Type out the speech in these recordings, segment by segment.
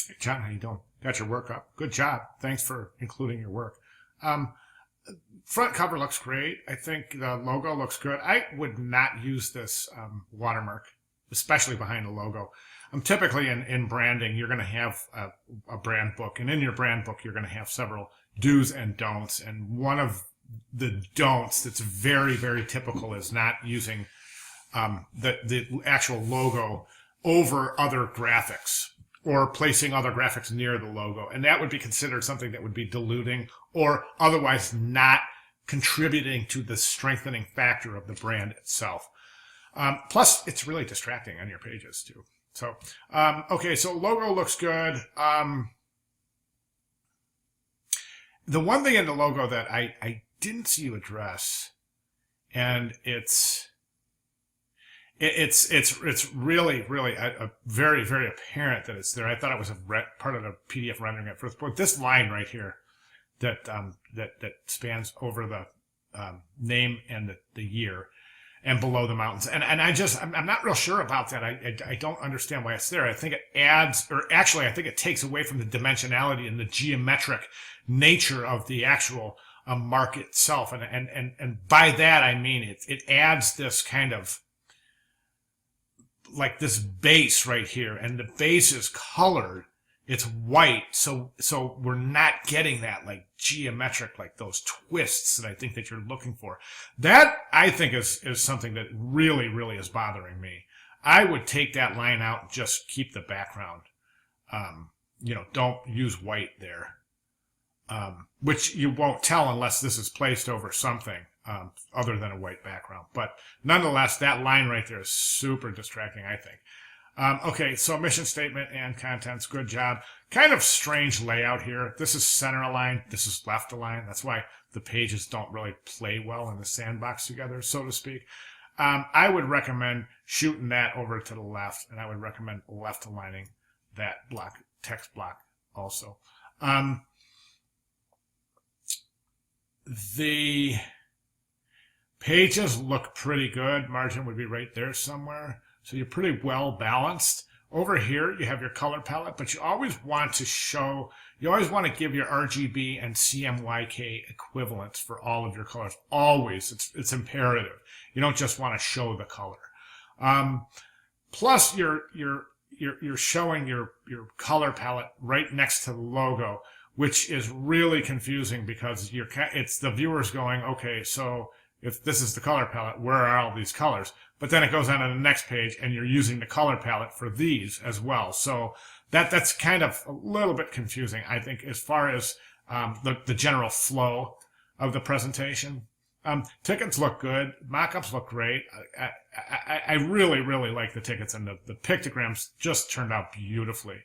Hey, John, how you doing? Got your work up. Good job. Thanks for including your work. Um, Front cover looks great. I think the logo looks good. I would not use this watermark, especially behind the logo. Typically in branding, you're going to have a brand book, and in your brand book, you're going to have several do's and don'ts. And one of the don'ts that's very, very typical is not using the actual logo over other graphics or placing other graphics near the logo. And that would be considered something that would be diluting or otherwise not contributing to the strengthening factor of the brand itself. Plus, it's really distracting on your pages too. So, okay, so logo looks good. The one thing in the logo that I didn't see you address, and it's really a very, very apparent that it's there. I thought it was part of the PDF rendering at first, but this line right here that that spans over the name and the year and below the mountains, and I'm not real sure about that. I don't understand why it's there. I think it adds, or actually I think it takes away from the dimensionality and the geometric nature of the actual mark itself, and by that I mean it adds this kind of like this base right here, and the base is colored. It's white, so we're not getting that like geometric, like those twists that I think that you're looking for. That I think is something that really, really is bothering me. I would take that line out and just keep the background. Don't use white there, which you won't tell unless this is placed over something other than a white background. But nonetheless, that line right there is super distracting, I think. Okay, so mission statement and contents, good job. Kind of strange layout here. This is center aligned, this is left aligned. That's why the pages don't really play well in the sandbox together, so to speak. I would recommend shooting that over to the left, and I would recommend left aligning that block, text block also. The pages look pretty good. Margin would be right there somewhere. So you're pretty well balanced. Over here, you have your color palette, but you always want to give your RGB and CMYK equivalents for all of your colors. Always. It's imperative. You don't just want to show the color. Plus, you're showing your color palette right next to the logo, which is really confusing because it's the viewers going, okay, so if this is the color palette, where are all these colors? But then it goes on to the next page, and you're using the color palette for these as well. So that's kind of a little bit confusing, I think, as far as the general flow of the presentation. Tickets look good. Mock-ups look great. I really, really like the tickets, and the pictograms just turned out beautifully.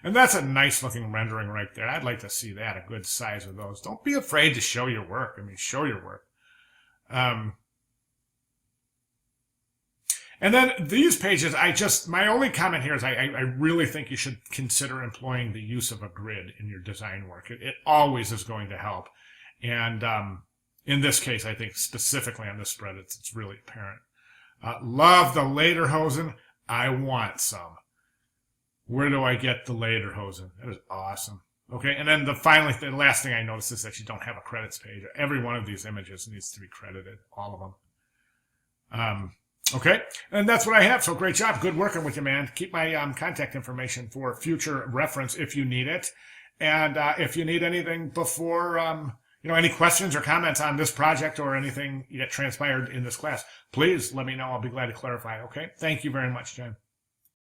And that's a nice-looking rendering right there. I'd like to see that, a good size of those. Don't be afraid to show your work. I mean, show your work. And then these pages, my only comment here is I really think you should consider employing the use of a grid in your design work. It always is going to help. And in this case, I think specifically on this spread, it's really apparent. Love the lederhosen. I want some. Where do I get the lederhosen? That is awesome. Okay, and then the last thing I noticed is that you don't have a credits page. Every one of these images needs to be credited, all of them. Okay, and that's what I have. So great job. Good working with you, man. Keep my contact information for future reference if you need it. And if you need anything before, any questions or comments on this project or anything that transpired in this class, please let me know. I'll be glad to clarify. Okay, thank you very much, Jen.